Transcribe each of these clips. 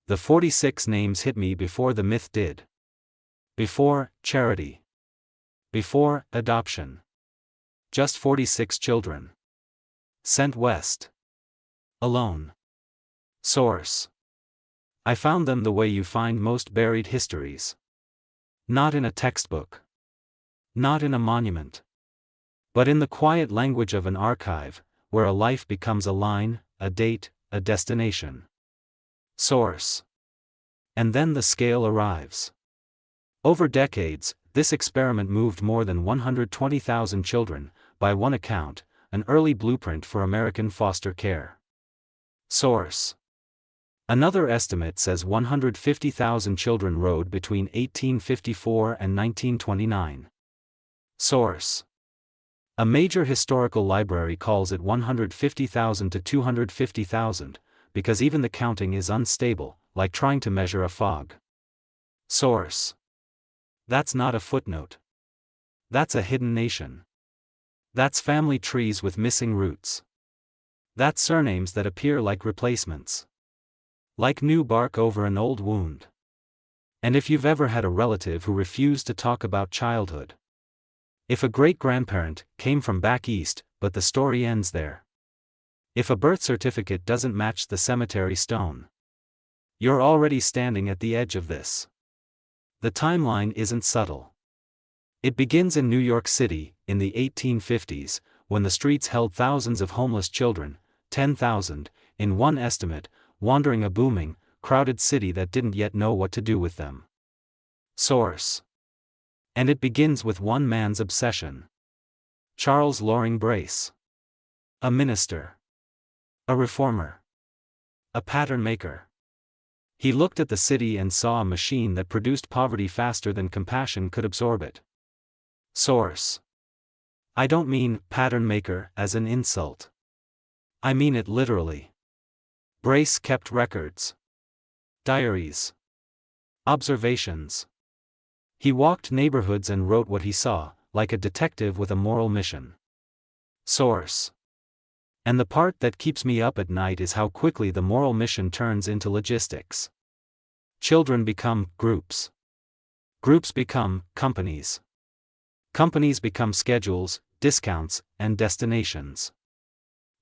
The 46 names hit me before the myth did. Before charity. Before adoption. Just 46 children. Sent west. Alone. Source. I found them the way you find most buried histories. Not in a textbook. Not in a monument. But in the quiet language of an archive, where a life becomes a line, a date, a destination. Source. And then the scale arrives. Over decades, this experiment moved more than 120,000 children, by one account, an early blueprint for American foster care. Source. Another estimate says 150,000 children rode between 1854 and 1929. Source. A major historical library calls it 150,000 to 250,000, because even the counting is unstable, like trying to measure a fog. Source. That's not a footnote. That's a hidden nation. That's family trees with missing roots. That's surnames that appear like replacements. Like new bark over an old wound. And if you've ever had a relative who refused to talk about childhood. If a great-grandparent came from back east, but the story ends there. If a birth certificate doesn't match the cemetery stone. You're already standing at the edge of this. The timeline isn't subtle. It begins in New York City, in the 1850s, when the streets held thousands of homeless children, 10,000, in one estimate, wandering a booming, crowded city that didn't yet know what to do with them. Source. And it begins with one man's obsession. Charles Loring Brace. A minister. A reformer. A pattern maker. He looked at the city and saw a machine that produced poverty faster than compassion could absorb it. Source. I don't mean pattern maker as an insult. I mean it literally. Brace kept records. Diaries. Observations. He walked neighborhoods and wrote what he saw, like a detective with a moral mission. Source. And the part that keeps me up at night is how quickly the moral mission turns into logistics. Children become groups. Groups become companies. Companies become schedules, discounts, and destinations.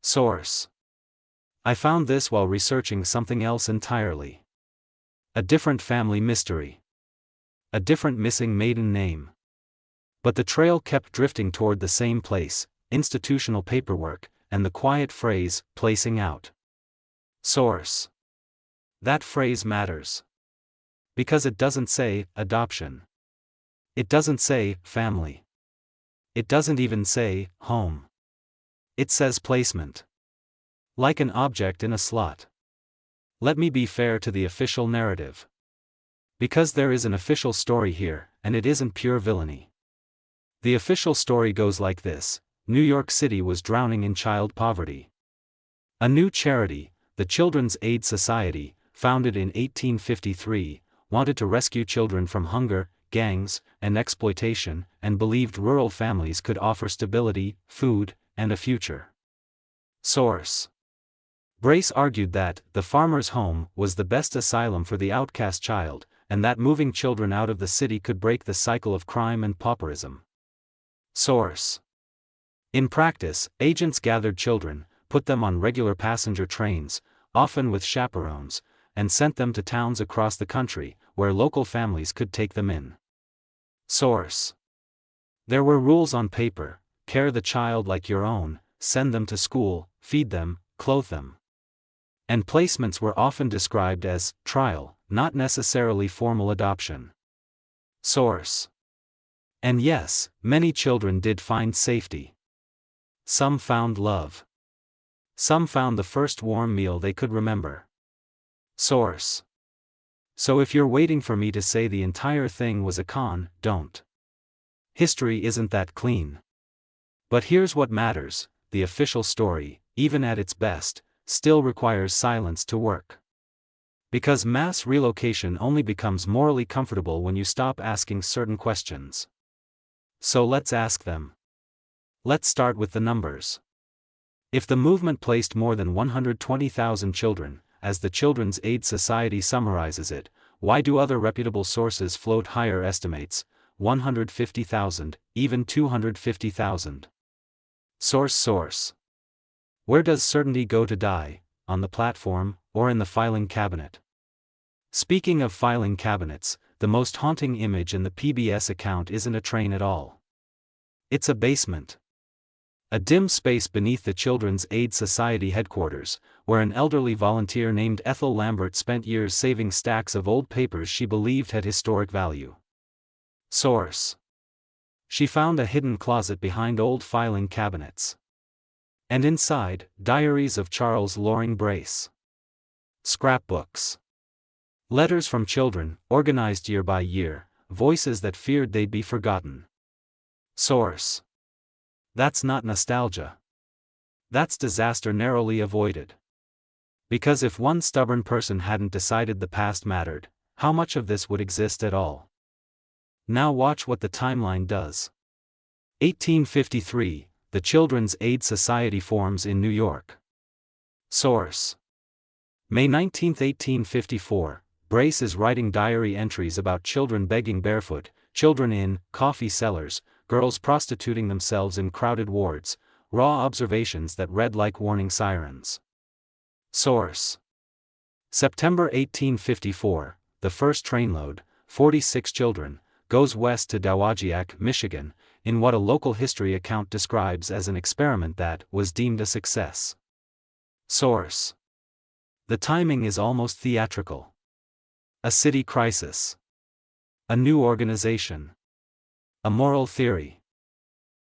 Source. I found this while researching something else entirely. A different family mystery. A different missing maiden name. But the trail kept drifting toward the same place, institutional paperwork, and the quiet phrase, placing out. Source. That phrase matters. Because it doesn't say, adoption. It doesn't say, family. It doesn't even say, home. It says placement. Like an object in a slot. Let me be fair to the official narrative. Because there is an official story here, and it isn't pure villainy. The official story goes like this: New York City was drowning in child poverty. A new charity, the Children's Aid Society, founded in 1853, wanted to rescue children from hunger, gangs, and exploitation, and believed rural families could offer stability, food, and a future. Source. Brace argued that the farmer's home was the best asylum for the outcast child, and that moving children out of the city could break the cycle of crime and pauperism. Source. In practice, agents gathered children, put them on regular passenger trains, often with chaperones, and sent them to towns across the country, where local families could take them in. Source. There were rules on paper: care the child like your own, send them to school, feed them, clothe them. And placements were often described as trial, not necessarily formal adoption. Source. And yes, many children did find safety. Some found love. Some found the first warm meal they could remember. Source. So if you're waiting for me to say the entire thing was a con, don't. History isn't that clean. But here's what matters: the official story, even at its best, still requires silence to work. Because mass relocation only becomes morally comfortable when you stop asking certain questions. So let's ask them. Let's start with the numbers. If the movement placed more than 120,000 children, as the Children's Aid Society summarizes it. Why do other reputable sources float higher estimates, 150,000, even 250,000? Source. Where does certainty go to die, on the platform, or in the filing cabinet? Speaking of filing cabinets, the most haunting image in the PBS account isn't a train at all. It's a basement. A dim space beneath the Children's Aid Society headquarters, where an elderly volunteer named Ethel Lambert spent years saving stacks of old papers she believed had historic value. Source. She found a hidden closet behind old filing cabinets. And inside, diaries of Charles Loring Brace. Scrapbooks. Letters from children, organized year by year, voices that feared they'd be forgotten. Source. That's not nostalgia. That's disaster narrowly avoided. Because if one stubborn person hadn't decided the past mattered, how much of this would exist at all? Now watch what the timeline does. 1853, the Children's Aid Society forms in New York. Source. May 19, 1854, Brace is writing diary entries about children begging barefoot, children in coffee cellars, girls prostituting themselves in crowded wards, raw observations that read like warning sirens. Source. September 1854, the first trainload, 46 children, goes west to Dowagiac, Michigan, in what a local history account describes as an experiment that was deemed a success. Source. The timing is almost theatrical. A city crisis. A new organization. A moral theory.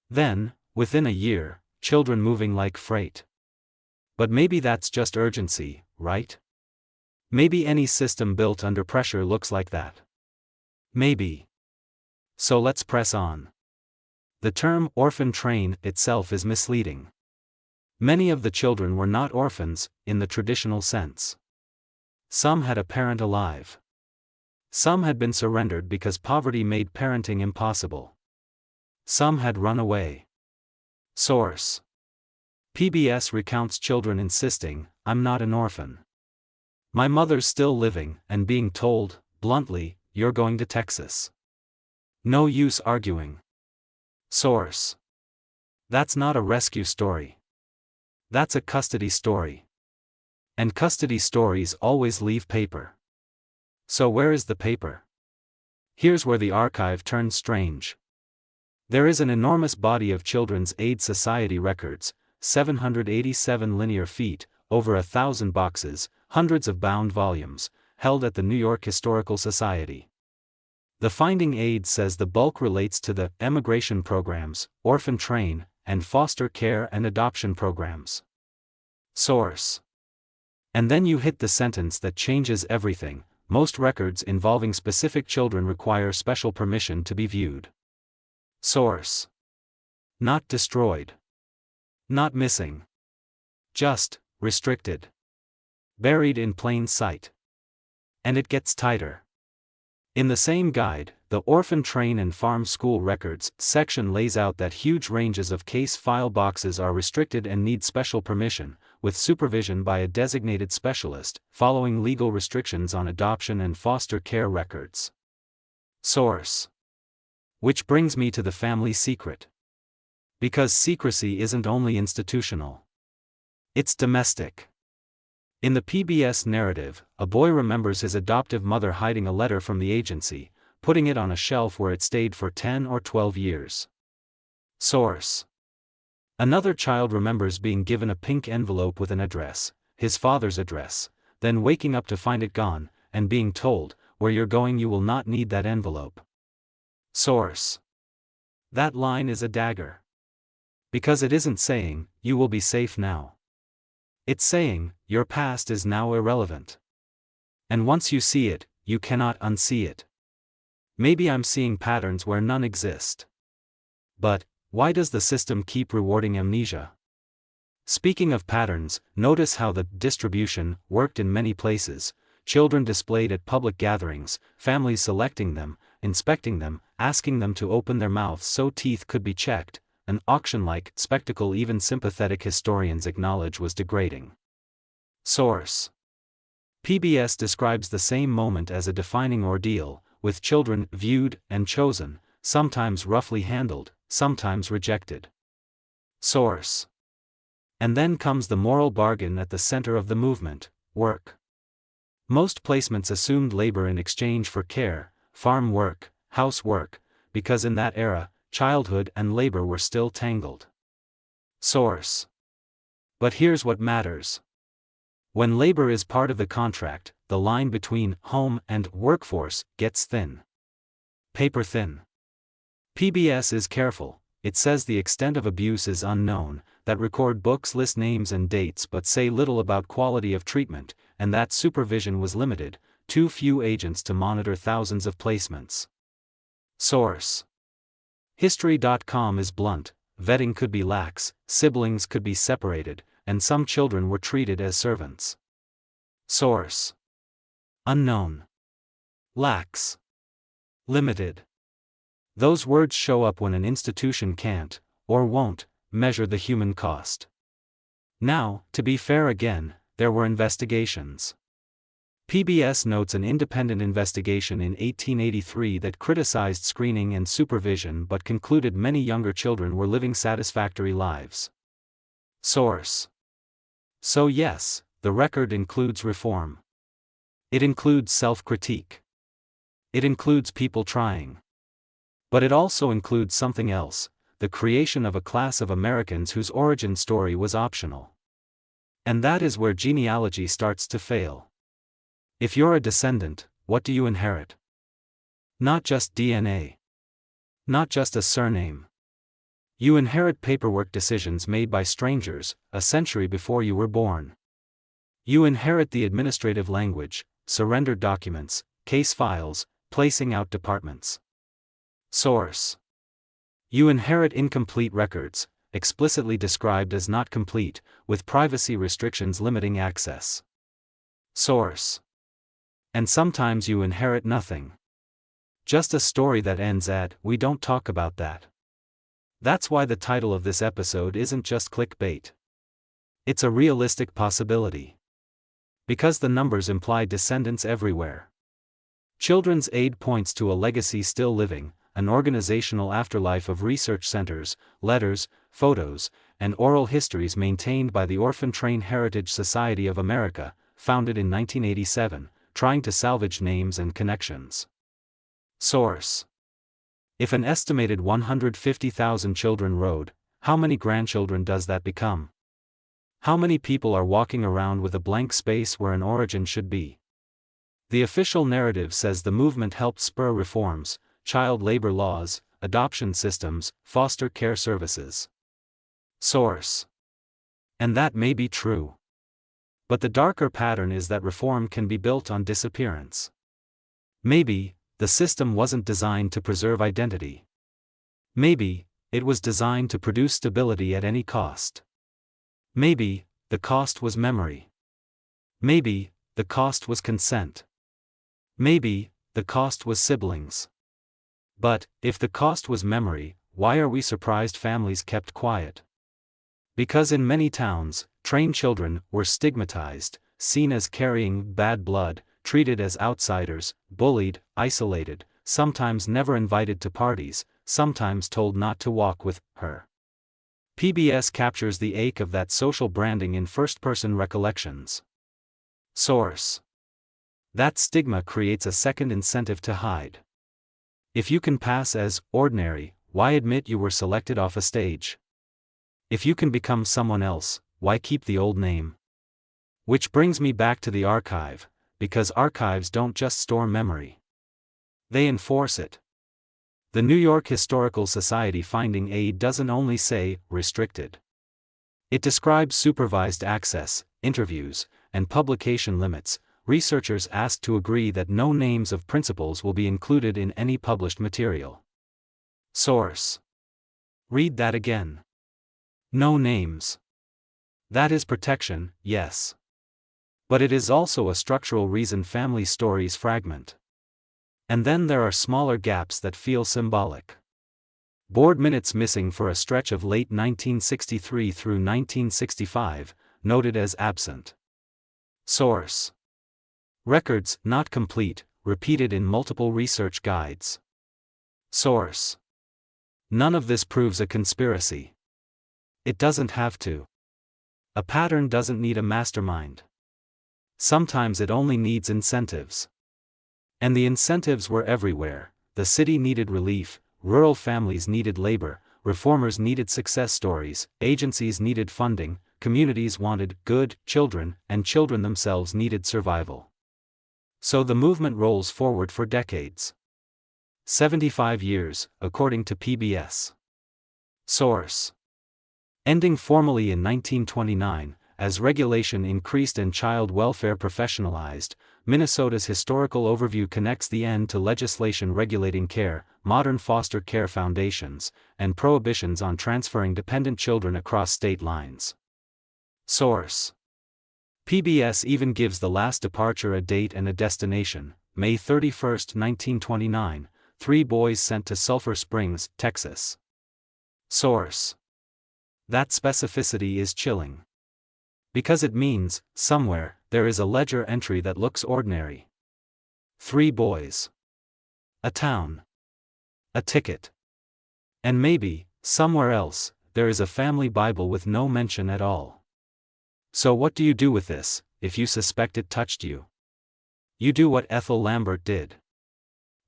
Then, within a year, children moving like freight. But maybe that's just urgency, right? Maybe any system built under pressure looks like that. Maybe. So let's press on. The term orphan train itself is misleading. Many of the children were not orphans, in the traditional sense. Some had a parent alive. Some had been surrendered because poverty made parenting impossible. Some had run away. Source. PBS recounts children insisting, "I'm not an orphan. My mother's still living," and being told, bluntly, "You're going to Texas." No use arguing. Source. That's not a rescue story. That's a custody story. And custody stories always leave paper. So where is the paper? Here's where the archive turns strange. There is an enormous body of Children's Aid Society records, 787 linear feet, over 1,000 boxes, hundreds of bound volumes, held at the New York Historical Society. The finding aid says the bulk relates to the emigration programs, Orphan Train, and foster care and adoption programs. Source. And then you hit the sentence that changes everything. Most records involving specific children require special permission to be viewed. Source. Not destroyed. Not missing. Just restricted. Buried in plain sight. And it gets tighter. In the same guide, the Orphan Train and Farm School Records section lays out that huge ranges of case file boxes are restricted and need special permission, with supervision by a designated specialist, following legal restrictions on adoption and foster care records. Source. Which brings me to the family secret. Because secrecy isn't only institutional. It's domestic. In the PBS narrative, a boy remembers his adoptive mother hiding a letter from the agency, putting it on a shelf where it stayed for 10 or 12 years. Source. Another child remembers being given a pink envelope with an address, his father's address, then waking up to find it gone, and being told, "Where you're going you will not need that envelope." Source. That line is a dagger. Because it isn't saying, "You will be safe now." It's saying, your past is now irrelevant. And once you see it, you cannot unsee it. Maybe I'm seeing patterns where none exist. But, why does the system keep rewarding amnesia? Speaking of patterns, notice how the distribution worked in many places: children displayed at public gatherings, families selecting them, inspecting them, asking them to open their mouths so teeth could be checked, an auction-like spectacle even sympathetic historians acknowledge was degrading. Source. PBS describes the same moment as a defining ordeal, with children viewed and chosen, sometimes roughly handled, sometimes rejected. Source. And then comes the moral bargain at the center of the movement: work. Most placements assumed labor in exchange for care, farm work, housework, because in that era, childhood and labor were still tangled. Source. But here's what matters. When labor is part of the contract, the line between home and workforce gets thin. Paper thin. PBS is careful. It says the extent of abuse is unknown, that record books list names and dates but say little about quality of treatment, and that supervision was limited, too few agents to monitor thousands of placements. Source. History.com is blunt: vetting could be lax, siblings could be separated, and some children were treated as servants. Source. Unknown. Lax. Limited. Those words show up when an institution can't, or won't, measure the human cost. Now, to be fair again, there were investigations. PBS notes an independent investigation in 1883 that criticized screening and supervision but concluded many younger children were living satisfactory lives. Source. So yes, the record includes reform. It includes self-critique. It includes people trying. But it also includes something else: the creation of a class of Americans whose origin story was optional. And that is where genealogy starts to fail. If you're a descendant, what do you inherit? Not just DNA. Not just a surname. You inherit paperwork decisions made by strangers, a century before you were born. You inherit the administrative language, surrendered documents, case files, placing out departments. Source. You inherit incomplete records, explicitly described as not complete, with privacy restrictions limiting access. Source. And sometimes you inherit nothing. Just a story that ends at "we don't talk about that." That's why the title of this episode isn't just clickbait. It's a realistic possibility. Because the numbers imply descendants everywhere. Children's Aid points to a legacy still living, an organizational afterlife of research centers, letters, photos, and oral histories maintained by the Orphan Train Heritage Society of America, founded in 1987, trying to salvage names and connections. Source. If an estimated 150,000 children rode, how many grandchildren does that become? How many people are walking around with a blank space where an origin should be? The official narrative says the movement helped spur reforms: child labor laws, adoption systems, foster care services. Source. And that may be true. But the darker pattern is that reform can be built on disappearance. Maybe the system wasn't designed to preserve identity. Maybe it was designed to produce stability at any cost. Maybe the cost was memory. Maybe the cost was consent. Maybe the cost was siblings. But if the cost was memory, why are we surprised families kept quiet? Because in many towns, trained children were stigmatized, seen as carrying bad blood, treated as outsiders, bullied, isolated, sometimes never invited to parties, sometimes told not to walk with her. PBS captures the ache of that social branding in first-person recollections. Source. That stigma creates a second incentive to hide. If you can pass as ordinary, why admit you were selected off a stage? If you can become someone else, why keep the old name? Which brings me back to the archive, because archives don't just store memory. They enforce it. The New York Historical Society finding aid doesn't only say restricted. It describes supervised access, interviews, and publication limits. Researchers asked to agree that no names of principals will be included in any published material. Source. Read that again. No names. That is protection, yes. But it is also a structural reason family stories fragment. And then there are smaller gaps that feel symbolic. Board minutes missing for a stretch of late 1963 through 1965, noted as absent. Source. Records, not complete, repeated in multiple research guides. Source. None of this proves a conspiracy. It doesn't have to. A pattern doesn't need a mastermind. Sometimes it only needs incentives. And the incentives were everywhere. The city needed relief, rural families needed labor, reformers needed success stories, agencies needed funding, communities wanted good children, and children themselves needed survival. So the movement rolls forward for decades. 75 years, according to PBS. Source. Ending formally in 1929, as regulation increased and child welfare professionalized, Minnesota's historical overview connects the end to legislation regulating care, modern foster care foundations, and prohibitions on transferring dependent children across state lines. Source. PBS even gives the last departure a date and a destination, May 31, 1929, 3 boys sent to Sulphur Springs, Texas. Source. That specificity is chilling. Because it means, somewhere, there is a ledger entry that looks ordinary. 3 boys. A town. A ticket. And maybe, somewhere else, there is a family Bible with no mention at all. So what do you do with this, if you suspect it touched you? You do what Ethel Lambert did.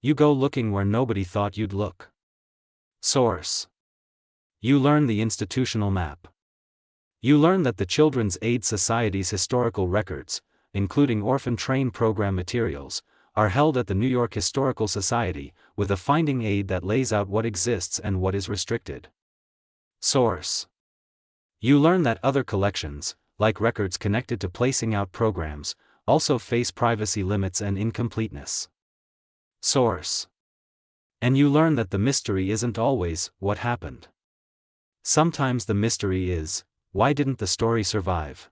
You go looking where nobody thought you'd look. Source. You learn the institutional map. You learn that the Children's Aid Society's historical records, including Orphan Train program materials, are held at the New York Historical Society, with a finding aid that lays out what exists and what is restricted. Source. You learn that other collections, like records connected to placing out programs, also face privacy limits and incompleteness. Source. And you learn that the mystery isn't always what happened. Sometimes the mystery is, why didn't the story survive?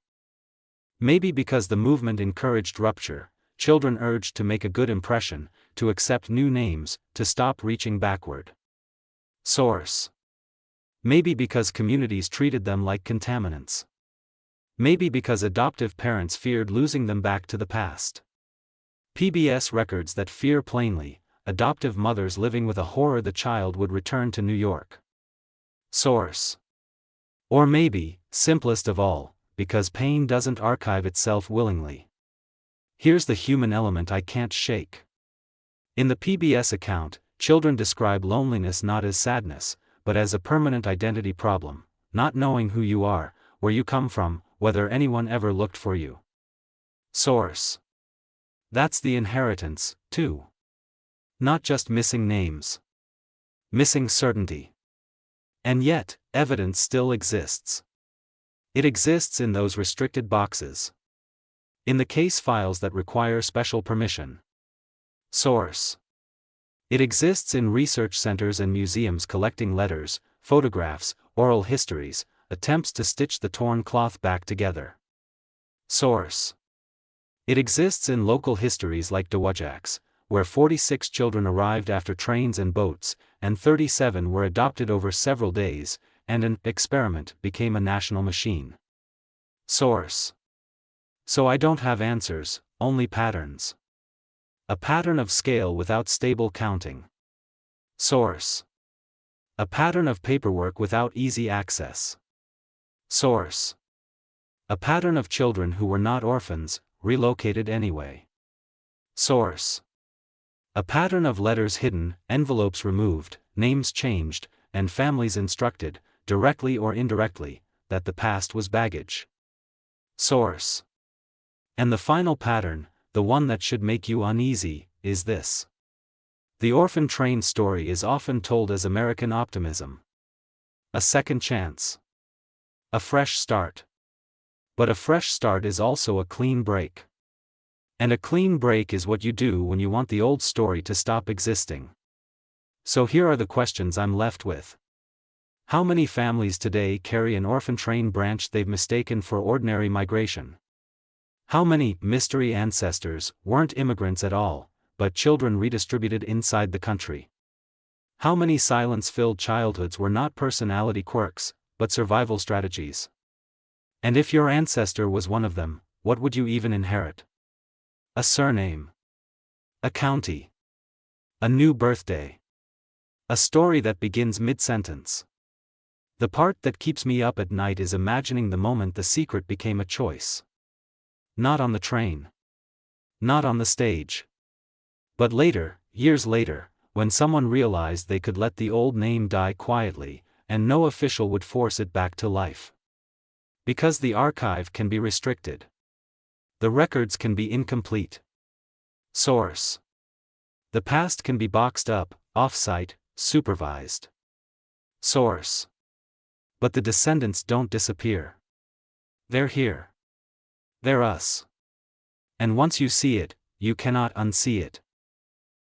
Maybe because the movement encouraged rupture, children urged to make a good impression, to accept new names, to stop reaching backward. Source. Maybe because communities treated them like contaminants. Maybe because adoptive parents feared losing them back to the past. PBS records that fear plainly, adoptive mothers living with a horror the child would return to New York. Source. Or maybe, simplest of all, because pain doesn't archive itself willingly. Here's the human element I can't shake. In the PBS account, children describe loneliness not as sadness, but as a permanent identity problem, not knowing who you are, where you come from, whether anyone ever looked for you. Source. That's the inheritance, too. Not just missing names. Missing certainty. And yet, evidence still exists. It exists in those restricted boxes. In the case files that require special permission. Source. It exists in research centers and museums collecting letters, photographs, oral histories, attempts to stitch the torn cloth back together. Source. It exists in local histories like Dowagiac's, where 46 children arrived after trains and boats, and 37 were adopted over several days, and an experiment became a national machine. Source. So I don't have answers, only patterns. A pattern of scale without stable counting. Source. A pattern of paperwork without easy access. Source. A pattern of children who were not orphans, relocated anyway. Source. A pattern of letters hidden, envelopes removed, names changed, and families instructed, directly or indirectly, that the past was baggage. Source. And the final pattern, the one that should make you uneasy, is this. The Orphan Train story is often told as American optimism. A second chance. A fresh start. But a fresh start is also a clean break. And a clean break is what you do when you want the old story to stop existing. So here are the questions I'm left with. How many families today carry an orphan train branch they've mistaken for ordinary migration? How many mystery ancestors weren't immigrants at all, but children redistributed inside the country? How many silence-filled childhoods were not personality quirks, but survival strategies? And if your ancestor was one of them, what would you even inherit? A surname. A county. A new birthday. A story that begins mid-sentence. The part that keeps me up at night is imagining the moment the secret became a choice. Not on the train. Not on the stage. But later, years later, when someone realized they could let the old name die quietly, and no official would force it back to life. Because the archive can be restricted. The records can be incomplete. Source. The past can be boxed up, off-site, supervised. Source. But the descendants don't disappear. They're here. They're us. And once you see it, you cannot unsee it.